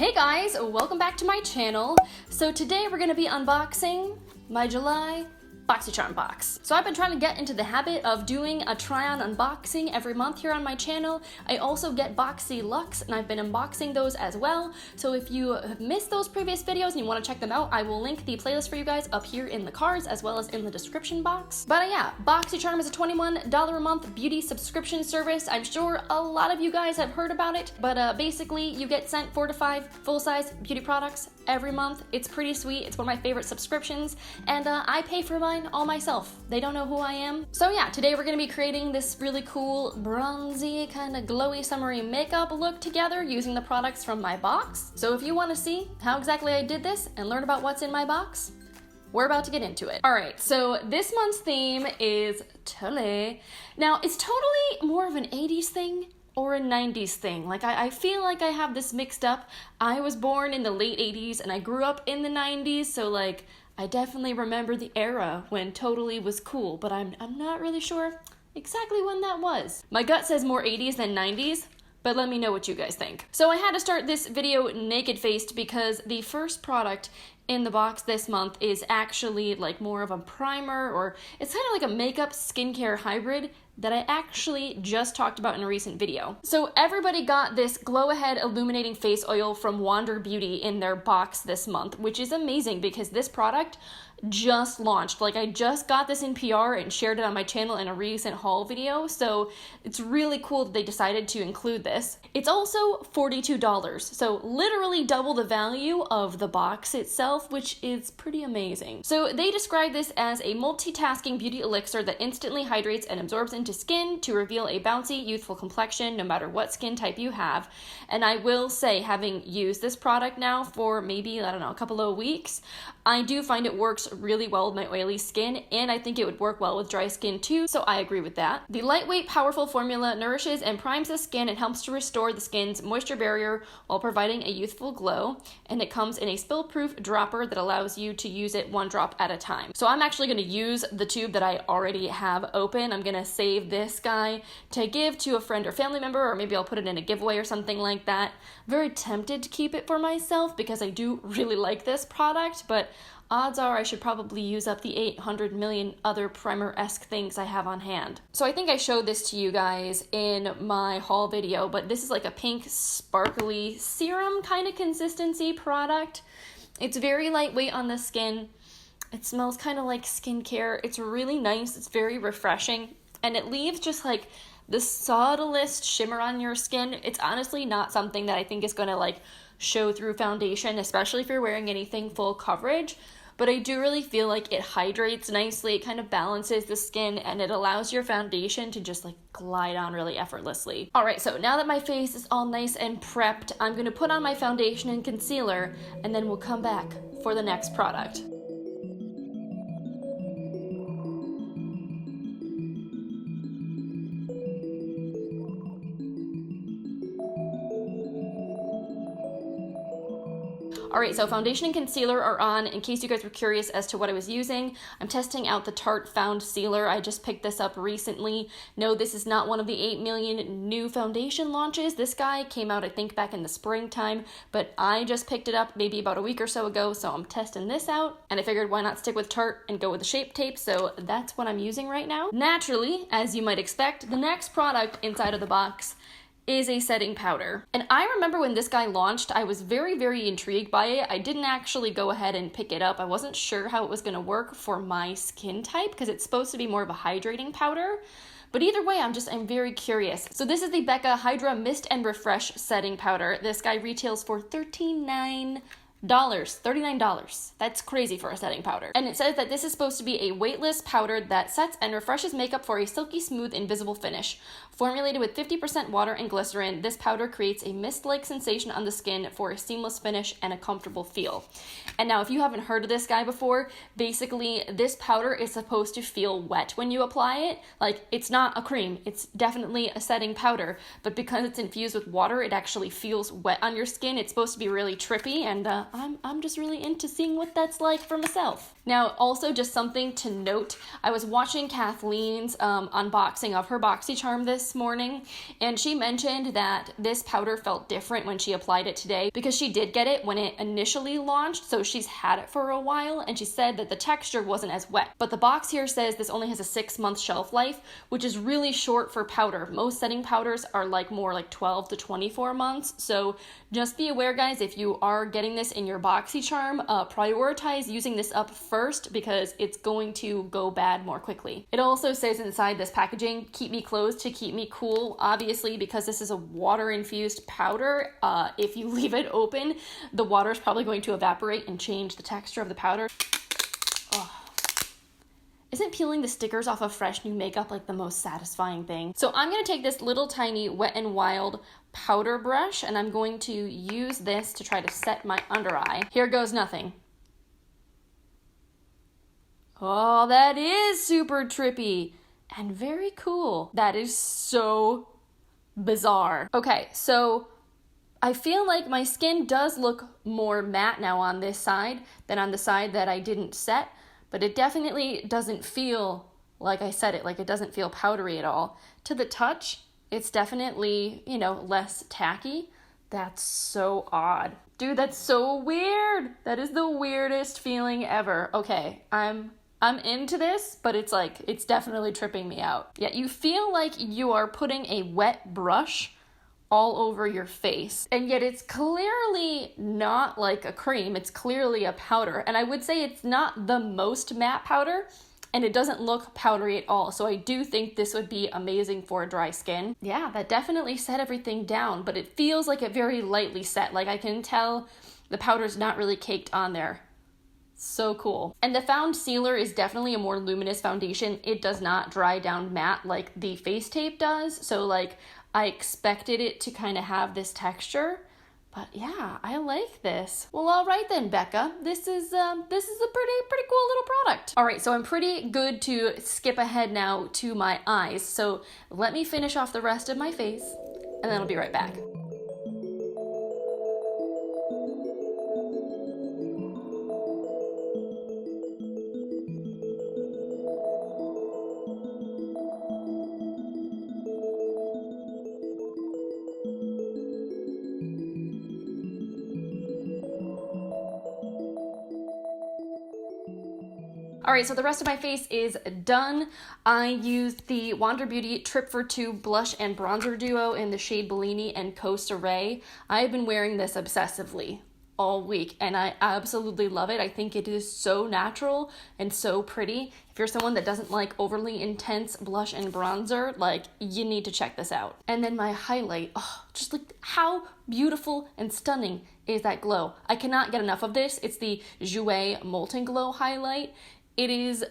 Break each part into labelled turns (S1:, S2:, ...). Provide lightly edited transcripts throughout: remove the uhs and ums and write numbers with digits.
S1: Hey guys, welcome back to my channel. So today we're gonna be unboxing my July Boxycharm box. So I've been trying to get into the habit of doing a try-on unboxing every month here on my channel. I also get Boxy Luxe and I've been unboxing those as well. So if you have missed those previous videos and you want to check them out, I will link the playlist for you guys up here in the cards as well as in the description box. But yeah, Boxycharm is a $21 a month beauty subscription service. I'm sure a lot of you guys have heard about it, but basically you get sent 4 to 5 full-size beauty products every month. It's pretty sweet. It's one of my favorite subscriptions, and I pay for mine all myself. They don't know who I am. So yeah, today we're gonna be creating this really cool bronzy kind of glowy summery makeup look together using the products from my box. So if you want to see how exactly I did this and learn about what's in my box, we're about to get into it. All right, so this month's theme is Tole. Now it's totally more of an 80s thing or a 90s thing. Like I feel like I have this mixed up. I was born in the late 80s and I grew up in the 90s, so like I definitely remember the era when totally was cool, but I'm not really sure exactly when that was. My gut says more 80s than 90s, but let me know what you guys think. So I had to start this video naked-faced because the first product in the box this month is actually like more of a primer, or it's kind of like a makeup skincare hybrid that I actually just talked about in a recent video. So everybody got this Glow Ahead Illuminating Face Oil from Wander Beauty in their box this month, which is amazing because this product just launched. Like I just got this in PR and shared it on my channel in a recent haul video, so it's really cool that they decided to include this. It's also $42, so literally double the value of the box itself, which is pretty amazing. So they describe this as a multitasking beauty elixir that instantly hydrates and absorbs into skin to reveal a bouncy, youthful complexion no matter what skin type you have. And I will say, having used this product now for maybe, I don't know, a couple of weeks, I do find it works really well with my oily skin, and I think it would work well with dry skin too, so I agree with that. The lightweight, powerful formula nourishes and primes the skin and helps to restore the skin's moisture barrier while providing a youthful glow, and it comes in a spill-proof dropper that allows you to use it 1 drop at a time. So I'm actually going to use the tube that I already have open. I'm going to save this guy to give to a friend or family member, or maybe I'll put it in a giveaway or something like that. Very tempted to keep it for myself because I do really like this product, but odds are I should probably use up the 800 million other primer-esque things I have on hand. So I think I showed this to you guys in my haul video, but this is like a pink sparkly serum kind of consistency product. It's very lightweight on the skin. It smells kind of like skincare. It's really nice. It's very refreshing, and it leaves just like the subtlest shimmer on your skin. It's honestly not something that I think is going to like show through foundation, especially if you're wearing anything full coverage, but I do really feel like it hydrates nicely. It kind of balances the skin, and it allows your foundation to just like glide on really effortlessly. All right, so now that my face is all nice and prepped, I'm gonna put on my foundation and concealer, and then we'll come back for the next product. All right, so foundation and concealer are on. In case you guys were curious as to what I was using, I'm testing out the Tarte Foundcealer. I just picked this up recently. No, this is not one of the 8 million new foundation launches. This guy came out, I think, back in the springtime, but I just picked it up maybe about a week or so ago, so I'm testing this out, and I figured why not stick with Tarte and go with the Shape Tape, so that's what I'm using right now. Naturally, as you might expect, the next product inside of the box is a setting powder. And I remember when this guy launched, I was very, very intrigued by it. I didn't actually go ahead and pick it up. I wasn't sure how it was gonna work for my skin type because it's supposed to be more of a hydrating powder. But either way, I'm very curious. So this is the Becca Hydra-Mist and Refresh setting powder. This guy retails for $39. That's crazy for a setting powder. And it says that this is supposed to be a weightless powder that sets and refreshes makeup for a silky smooth invisible finish. Formulated with 50% water and glycerin, this powder creates a mist-like sensation on the skin for a seamless finish and a comfortable feel. And now if you haven't heard of this guy before, basically this powder is supposed to feel wet when you apply it. Like, it's not a cream, it's definitely a setting powder, but because it's infused with water, it actually feels wet on your skin. It's supposed to be really trippy, and I'm just really into seeing what that's like for myself. Now, also just something to note, I was watching Kathleen's unboxing of her Boxycharm this morning, and she mentioned that this powder felt different when she applied it today because she did get it when it initially launched, so she's had it for a while, and she said that the texture wasn't as wet. But the box here says this only has a 6-month shelf life, which is really short for powder. Most setting powders are like more like 12 to 24 months, so just be aware, guys, if you are getting this in your Boxycharm, prioritize using this up first because it's going to go bad more quickly. It also says inside this packaging, keep me closed to keep me cool. Obviously, because this is a water-infused powder, if you leave it open, the water is probably going to evaporate and change the texture of the powder. Oh. Isn't peeling the stickers off of fresh new makeup like the most satisfying thing? So I'm going to take this little tiny Wet n Wild powder brush and I'm going to use this to try to set my under eye. Here goes nothing. Oh, that is super trippy and very cool. That is so bizarre. Okay, so I feel like my skin does look more matte now on this side than on the side that I didn't set, but it definitely doesn't feel like I set it, like it doesn't feel powdery at all. To the touch, it's definitely, you know, less tacky. That's so odd. Dude, that's so weird. That is the weirdest feeling ever. Okay, I'm into this, but it's like, it's definitely tripping me out. Yeah, you feel like you are putting a wet brush all over your face, and yet it's clearly not like a cream, it's clearly a powder, and I would say it's not the most matte powder, and it doesn't look powdery at all, so I do think this would be amazing for dry skin. Yeah, that definitely set everything down, but it feels like it very lightly set, like I can tell the powder's not really caked on there. So cool. And the Foundcealer is definitely a more luminous foundation. It does not dry down matte like the face tape does, so like I expected it to kind of have this texture, but yeah, I like this. Well, all right then, Becca. This is a pretty cool little product. All right, so I'm pretty good to skip ahead now to my eyes. So let me finish off the rest of my face, and then I'll be right back. All right, so the rest of my face is done. I used the Wander Beauty Trip for Two Blush and Bronzer Duo in the shade Bellini and Costa. I've been wearing this obsessively all week, and I absolutely love it. I think it is so natural and so pretty. If you're someone that doesn't like overly intense blush and bronzer, like, you need to check this out. And then my highlight, oh, just like how beautiful and stunning is that glow. I cannot get enough of this. It's the Jouer Molten Glow highlight. It is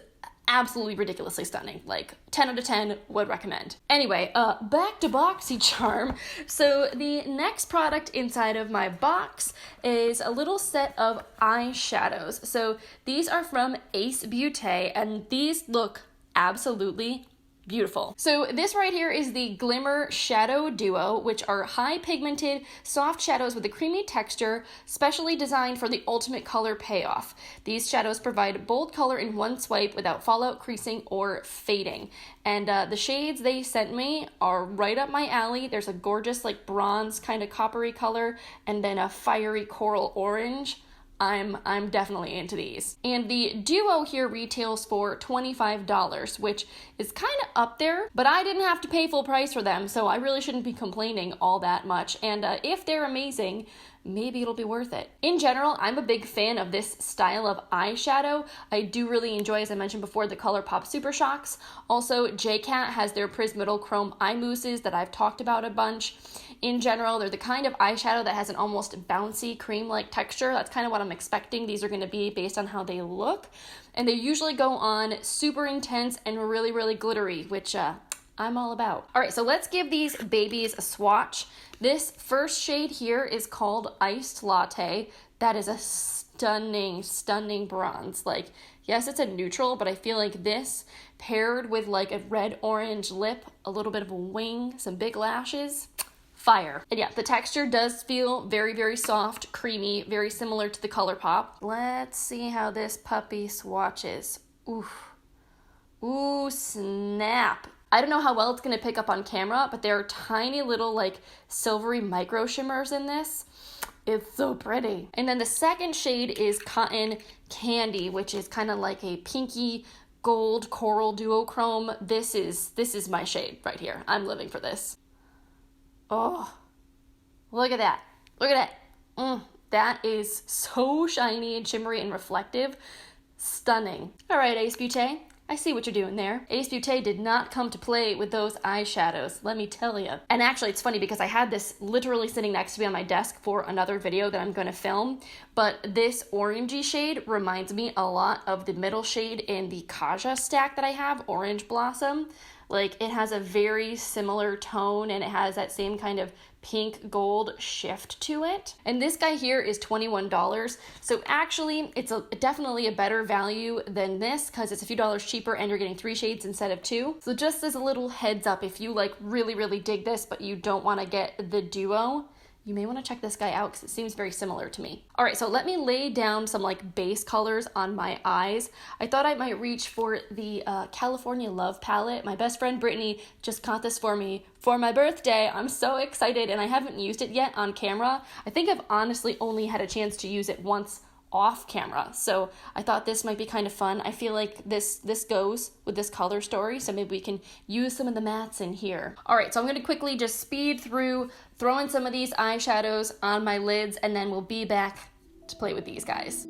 S1: absolutely ridiculously stunning. Like 10 out of 10 would recommend. Anyway, back to Boxycharm. So the next product inside of my box is a little set of eyeshadows. So these are from Ace Beaute, and these look absolutely beautiful. So this right here is the Glimmer Shadow Duo, which are high pigmented, soft shadows with a creamy texture, specially designed for the ultimate color payoff. These shadows provide bold color in one swipe without fallout, creasing, or fading. And the shades they sent me are right up my alley. There's a gorgeous like bronze kind of coppery color, and then a fiery coral orange. I'm definitely into these. And the duo here retails for $25, which is kind of up there, but I didn't have to pay full price for them, so I really shouldn't be complaining all that much. And if they're amazing, maybe it'll be worth it. In general, I'm a big fan of this style of eyeshadow. I do really enjoy, as I mentioned before, the ColourPop Super Shocks. Also, JCat has their Prismatal Chrome eye mousses that I've talked about a bunch. In general, they're the kind of eyeshadow that has an almost bouncy cream-like texture. That's kind of what I'm expecting these are going to be based on how they look. And they usually go on super intense and really, really glittery, which I'm all about. All right, so let's give these babies a swatch. This first shade here is called Iced Latte. That is a stunning, stunning bronze. Like, yes, it's a neutral, but I feel like this paired with like a red-orange lip, a little bit of a wing, some big lashes, fire. And yeah, the texture does feel very, very soft, creamy, very similar to the ColourPop. Let's see how this puppy swatches. Ooh. Ooh, snap. I don't know how well it's gonna pick up on camera, but there are tiny little like silvery micro shimmers in this. It's so pretty. And then the second shade is Cotton Candy, which is kind of like a pinky gold coral duochrome. This is my shade right here. I'm living for this. Oh, look at that. Look at that. That is so shiny and shimmery and reflective. Stunning. All right, Ace Beaute. I see what you're doing there. Ace Beaute did not come to play with those eyeshadows, let me tell you. And actually, it's funny because I had this literally sitting next to me on my desk for another video that I'm going to film, but this orangey shade reminds me a lot of the middle shade in the Kaja stack that I have, Orange Blossom. Like, it has a very similar tone and it has that same kind of pink gold shift to it. And this guy here is $21. So actually, it's definitely a better value than this because it's a few dollars cheaper and you're getting 3 shades instead of 2. So just as a little heads up, if you like really, really dig this, but you don't want to get the duo, you may want to check this guy out because it seems very similar to me. All right, so let me lay down some like base colors on my eyes. I thought I might reach for the California Love palette. My best friend Brittany just got this for me for my birthday. I'm so excited and I haven't used it yet on camera. I think I've honestly only had a chance to use it once off camera. So I thought this might be kind of fun. I feel like this goes with this color story, so maybe we can use some of the mattes in here. All right, so I'm gonna quickly just speed through, throw in some of these eyeshadows on my lids, and then we'll be back to play with these guys.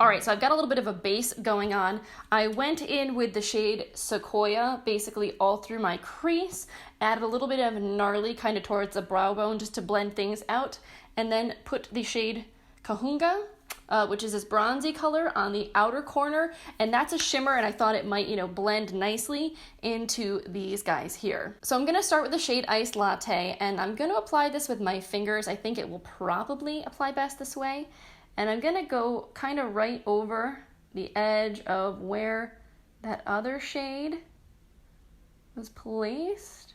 S1: All right, so I've got a little bit of a base going on. I went in with the shade Sequoia, basically all through my crease, added a little bit of gnarly kind of towards the brow bone just to blend things out, and then put the shade Kahunga, which is this bronzy color on the outer corner, and that's a shimmer, and I thought it might, blend nicely into these guys here. So I'm gonna start with the shade Iced Latte, and I'm gonna apply this with my fingers. I think it will probably apply best this way. And I'm gonna go kind of right over the edge of where that other shade was placed.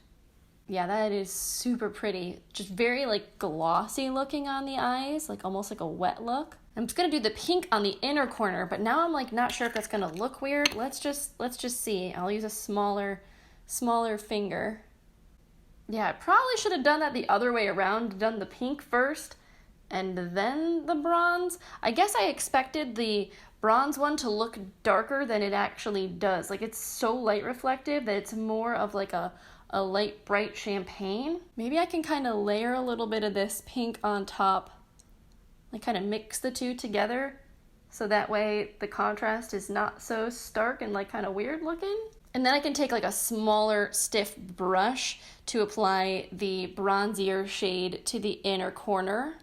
S1: Yeah, that is super pretty. Just very like glossy looking on the eyes, like almost like a wet look. I'm just gonna do the pink on the inner corner, but now I'm like not sure if that's gonna look weird. Let's just see. I'll use a smaller finger. Yeah, I probably should have done that the other way around, done the pink first and then the bronze. I guess I expected the bronze one to look darker than it actually does. Like, it's so light reflective that it's more of like a light bright champagne. Maybe I can kind of layer a little bit of this pink on top, like kind of mix the two together so that way the contrast is not so stark and like kind of weird looking. And then I can take like a smaller stiff brush to apply the bronzier shade to the inner corner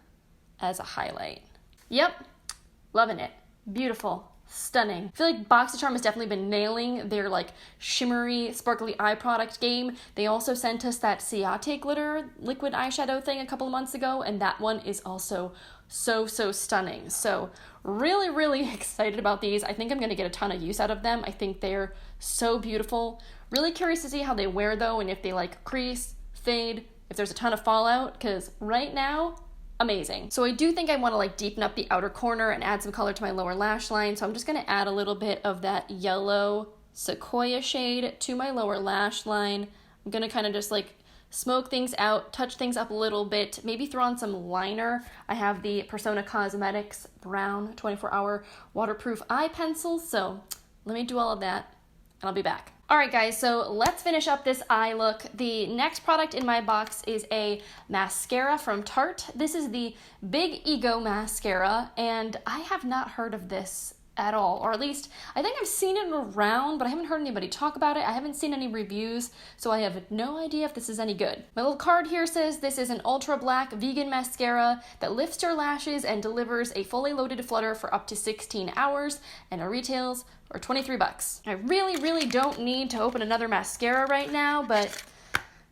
S1: as a highlight. Yep, loving it. Beautiful, stunning. I feel like Boxycharm has definitely been nailing their like shimmery, sparkly eye product game. They also sent us that Ciate glitter liquid eyeshadow thing a couple of months ago, and that one is also so stunning. So really, really excited about these. I think I'm gonna get a ton of use out of them. I think they're so beautiful. Really curious to see how they wear though, and if they like crease, fade, if there's a ton of fallout, because right now, amazing. So I do think I want to like deepen up the outer corner and add some color to my lower lash line. So I'm just going to add a little bit of that yellow Sequoia shade to my lower lash line. I'm going to kind of just like smoke things out, touch things up a little bit, maybe throw on some liner. I have the Persona Cosmetics brown 24-hour waterproof eye pencil. So let me do all of that and I'll be back. All right, guys, so let's finish up this eye look. The next product in my box is a mascara from Tarte. This is the Big Ego Mascara, and I have not heard of this at all, or at least I think I've seen it around, but I haven't heard anybody talk about it. I haven't seen any reviews, so I have no idea if this is any good. My little card here says this is an ultra black vegan mascara that lifts your lashes and delivers a fully loaded flutter for up to 16 hours, and it retails for 23 bucks. I really don't need to open another mascara right now, but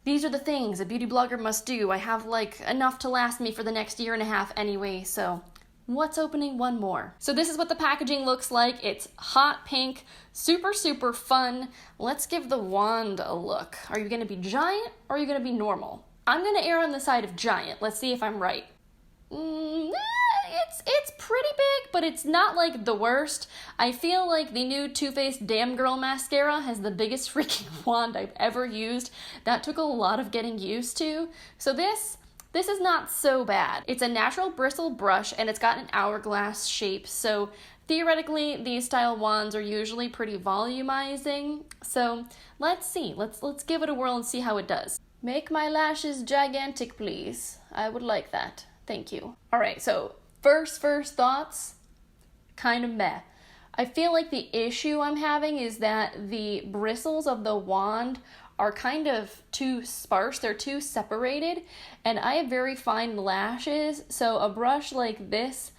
S1: these are the things a beauty blogger must do. I have like enough to last me for the next year and a half anyway, so what's opening one more? So this is what the packaging looks like. It's hot pink, super, super fun. Let's give the wand a look. Are you gonna be giant or are you gonna be normal? I'm gonna err on the side of giant. Let's see if I'm right. It's pretty big, but it's not like the worst. I feel like the new Too Faced Damn Girl mascara has the biggest freaking wand I've ever used. That took a lot of getting used to. So this is not so bad. It's a natural bristle brush and it's got an hourglass shape. So theoretically, these style wands are usually pretty volumizing. So let's see. Let's give it a whirl and see how it does. Make my lashes gigantic, please. I would like that. Thank you. All right, so first thoughts, kind of meh. I feel like the issue I'm having is that the bristles of the wand are kind of too sparse. They're too separated, and I have very fine lashes, so a brush like this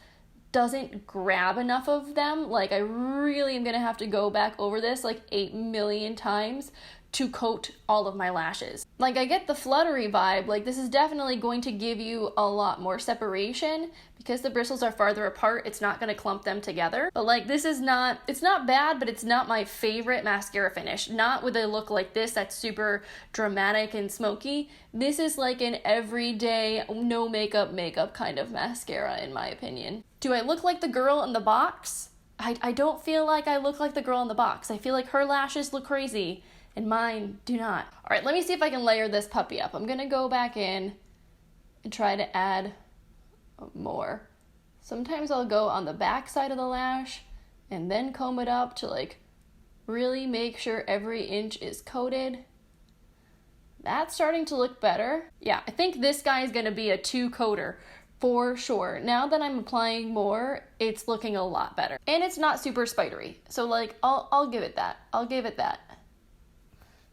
S1: doesn't grab enough of them. Like, I really am gonna have to go back over this like 8 million times to coat all of my lashes. Like, I get the fluttery vibe, like this is definitely going to give you a lot more separation because the bristles are farther apart. It's not gonna clump them together. But like, this is not, it's not bad, but it's not my favorite mascara finish. Not with a look like this that's super dramatic and smoky. This is like an everyday, no makeup kind of mascara in my opinion. Do I look like the girl in the box? I don't feel like I look like the girl in the box. I feel like her lashes look crazy and mine do not. All right, let me see if I can layer this puppy up. I'm gonna go back in and try to add more. Sometimes I'll go on the back side of the lash and then comb it up to like really make sure every inch is coated. That's starting to look better. Yeah, I think this guy is gonna be a 2-coater for sure. Now that I'm applying more, it's looking a lot better. And it's not super spidery. So like, I'll give it that. I'll give it that.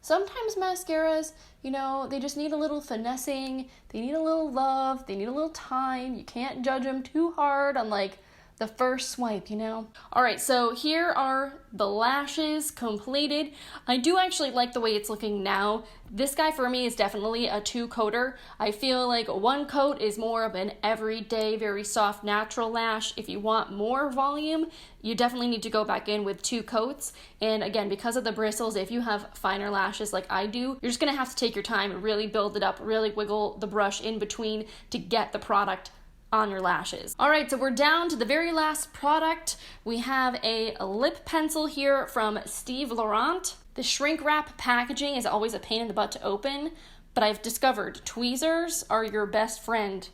S1: Sometimes mascaras, you know, they just need a little finessing, they need a little love, they need a little time. You can't judge them too hard on like the first swipe, you know? All right, so here are the lashes completed. I do actually like the way it's looking now. This guy for me is definitely a 2-coater. I feel like 1 coat is more of an everyday, very soft, natural lash. If you want more volume, you definitely need to go back in with 2 coats. And again, because of the bristles, if you have finer lashes like I do, you're just gonna have to take your time, really build it up, really wiggle the brush in between to get the product on your lashes. All right, so we're down to the very last product. We have a lip pencil here from Steve Laurant. The shrink wrap packaging is always a pain in the butt to open, but I've discovered tweezers are your best friend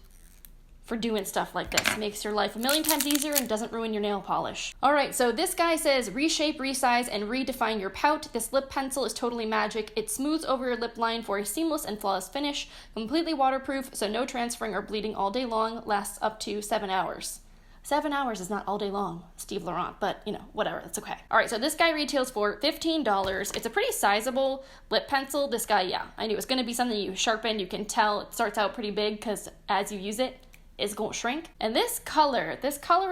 S1: for doing stuff like this. It makes your life a million times easier and doesn't ruin your nail polish. All right, so this guy says reshape, resize, and redefine your pout. This lip pencil is totally magic. It smooths over your lip line for a seamless and flawless finish. Completely waterproof, so no transferring or bleeding all day long. Lasts up to 7 hours. 7 hours is not all day long, Steve Laurant, but you know, whatever, that's okay. All right, so this guy retails for $15. It's a pretty sizable lip pencil. This guy, yeah, I knew it was gonna be something you sharpen. You can tell it starts out pretty big because as you use it, it's gonna shrink. And this color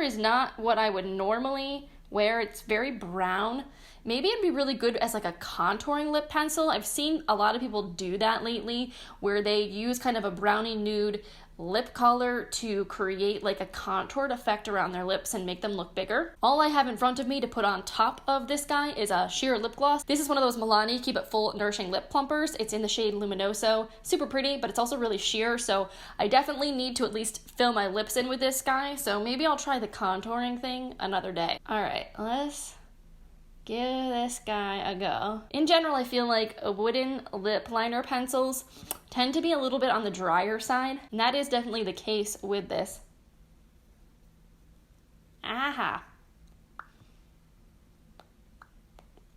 S1: is not what I would normally wear. It's very brown. Maybe it'd be really good as like a contouring lip pencil. I've seen a lot of people do that lately where they use kind of a brownie nude lip color to create like a contoured effect around their lips and make them look bigger. All I have in front of me to put on top of this guy is a sheer lip gloss. This is one of those Milani Keep It Full Nourishing Lip Plumpers. It's in the shade Luminoso. Super pretty, but it's also really sheer, so I definitely need to at least fill my lips in with this guy, so maybe I'll try the contouring thing another day. All right, let's give this guy a go. In general, I feel like wooden lip liner pencils tend to be a little bit on the drier side, and that is definitely the case with this. Aha.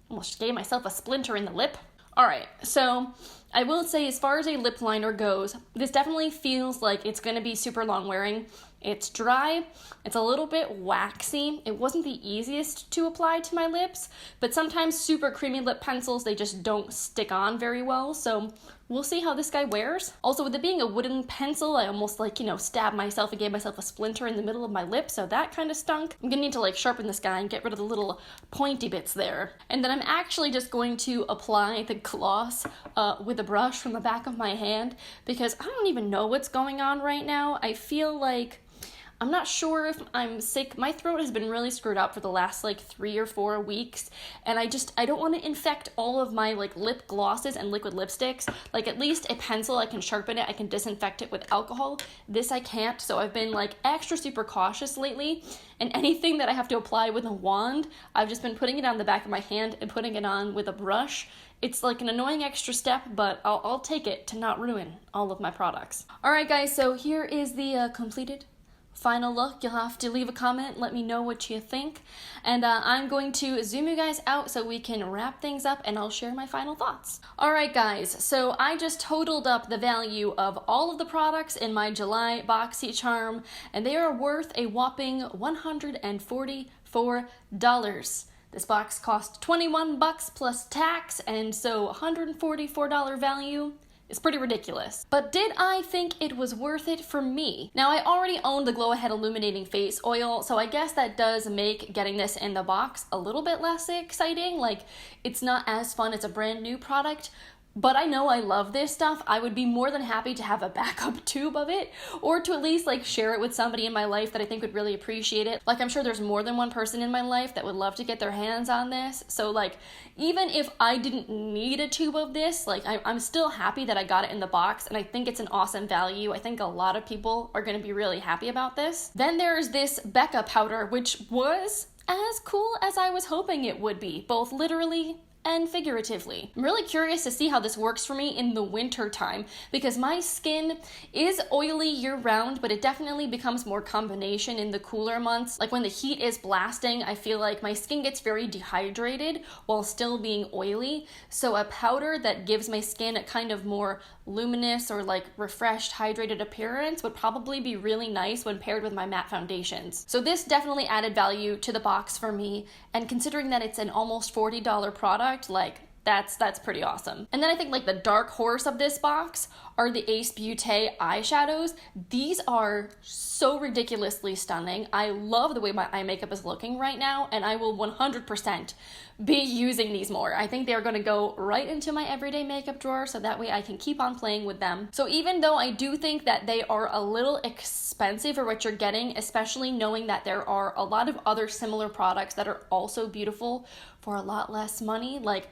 S1: Almost gave myself a splinter in the lip. All right, so I will say as far as a lip liner goes, this definitely feels like it's gonna be super long wearing. It's dry, it's a little bit waxy. It wasn't the easiest to apply to my lips, but sometimes super creamy lip pencils, they just don't stick on very well, so we'll see how this guy wears. Also, with it being a wooden pencil, I almost like, you know, stabbed myself and gave myself a splinter in the middle of my lip, so that kind of stunk. I'm gonna need to like sharpen this guy and get rid of the little pointy bits there. And then I'm actually just going to apply the gloss with a brush from the back of my hand because I don't even know what's going on right now. I feel like I'm not sure if I'm sick. My throat has been really screwed up for the last like 3 or 4 weeks, and I don't want to infect all of my like lip glosses and liquid lipsticks. Like at least a pencil, I can sharpen it, I can disinfect it with alcohol. This I can't, so I've been like extra super cautious lately, and anything that I have to apply with a wand, I've just been putting it on the back of my hand and putting it on with a brush. It's like an annoying extra step, but I'll take it to not ruin all of my products. Alright guys, so here is the completed final look. You'll have to leave a comment, let me know what you think, and I'm going to zoom you guys out so we can wrap things up and I'll share my final thoughts. Alright guys, so I just totaled up the value of all of the products in my July Boxycharm, and they are worth a whopping $144. This box cost $21 plus tax, and so $144 value is pretty ridiculous. But did I think it was worth it for me? Now, I already own the Glow Ahead Illuminating Face Oil, so I guess that does make getting this in the box a little bit less exciting. Like, it's not as fun as a brand new product, but I know I love this stuff. I would be more than happy to have a backup tube of it, or to at least like share it with somebody in my life that I think would really appreciate it. Like I'm sure there's more than one person in my life that would love to get their hands on this. So like, even if I didn't need a tube of this, like I'm still happy that I got it in the box, and I think it's an awesome value. I think a lot of people are gonna be really happy about this. Then there's this Becca powder, which was as cool as I was hoping it would be, both literally and figuratively. I'm really curious to see how this works for me in the winter time, because my skin is oily year round, but it definitely becomes more combination in the cooler months. Like when the heat is blasting, I feel like my skin gets very dehydrated while still being oily. So a powder that gives my skin a kind of more luminous or like refreshed, hydrated appearance would probably be really nice when paired with my matte foundations. So this definitely added value to the box for me, and considering that it's an almost $40 product, like that's pretty awesome. And then I think like the dark horse of this box are the Beaute eyeshadows. These are so ridiculously stunning. I love the way my eye makeup is looking right now, and I will 100% be using these more. I think they're gonna go right into my everyday makeup drawer, so that way I can keep on playing with them. So even though I do think that they are a little expensive for what you're getting, especially knowing that there are a lot of other similar products that are also beautiful for a lot less money, like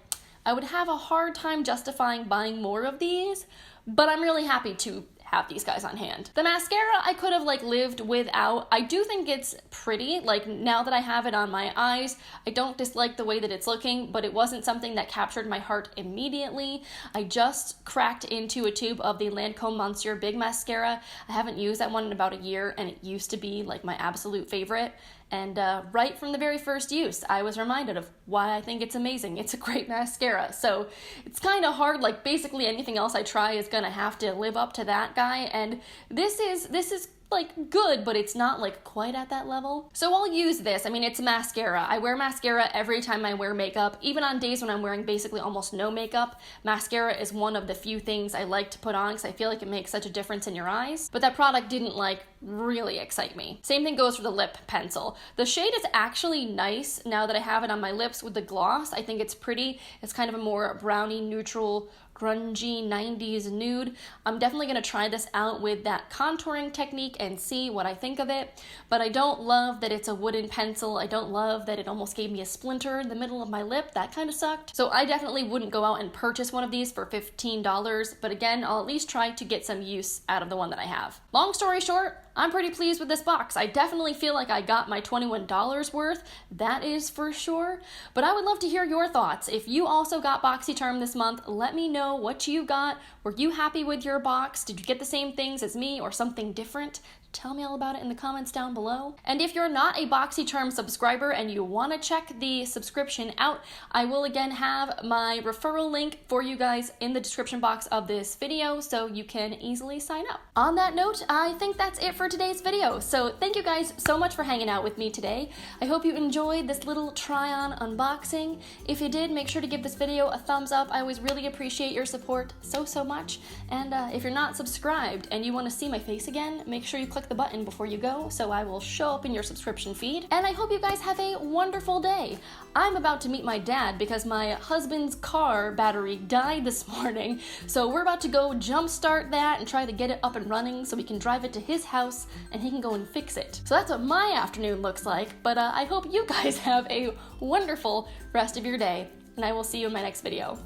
S1: I would have a hard time justifying buying more of these, but I'm really happy to have these guys on hand. The mascara I could have like lived without. I do think it's pretty, like now that I have it on my eyes, I don't dislike the way that it's looking, but it wasn't something that captured my heart immediately. I just cracked into a tube of the Lancome Monsieur Big Mascara. I haven't used that one in about a year, and it used to be like my absolute favorite. And right from the very first use, I was reminded of why I think it's amazing. It's a great mascara. So it's kind of hard, like basically anything else I try is gonna have to live up to that guy. And this is like good, but it's not like quite at that level. So I'll use this. I mean, it's mascara. I wear mascara every time I wear makeup. Even on days when I'm wearing basically almost no makeup, mascara is one of the few things I like to put on because I feel like it makes such a difference in your eyes. But that product didn't like really excite me. Same thing goes for the lip pencil. The shade is actually nice now that I have it on my lips with the gloss. I think it's pretty. It's kind of a more brownie neutral, grungy 90s nude. I'm definitely going to try this out with that contouring technique and see what I think of it, but I don't love that it's a wooden pencil. I don't love that it almost gave me a splinter in the middle of my lip. That kind of sucked. So I definitely wouldn't go out and purchase one of these for $15, but again, I'll at least try to get some use out of the one that I have. Long story short, I'm pretty pleased with this box. I definitely feel like I got my $21 worth, that is for sure, but I would love to hear your thoughts. If you also got Boxycharm this month, let me know what you got. Were you happy with your box? Did you get the same things as me or something different? Tell me all about it in the comments down below. And if you're not a Boxycharm subscriber and you want to check the subscription out, I will again have my referral link for you guys in the description box of this video, so you can easily sign up. On that note, I think that's it for today's video. So thank you guys so much for hanging out with me today. I hope you enjoyed this little try-on unboxing. If you did, make sure to give this video a thumbs up. I always really appreciate your support so much. And if you're not subscribed and you want to see my face again, make sure you click click the button before you go so I will show up in your subscription feed. And I hope you guys have a wonderful day. I'm about to meet my dad because my husband's car battery died this morning, so we're about to go jumpstart that and try to get it up and running so we can drive it to his house and he can go and fix it. So that's what my afternoon looks like, but I hope you guys have a wonderful rest of your day, and I will see you in my next video.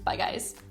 S1: Bye guys.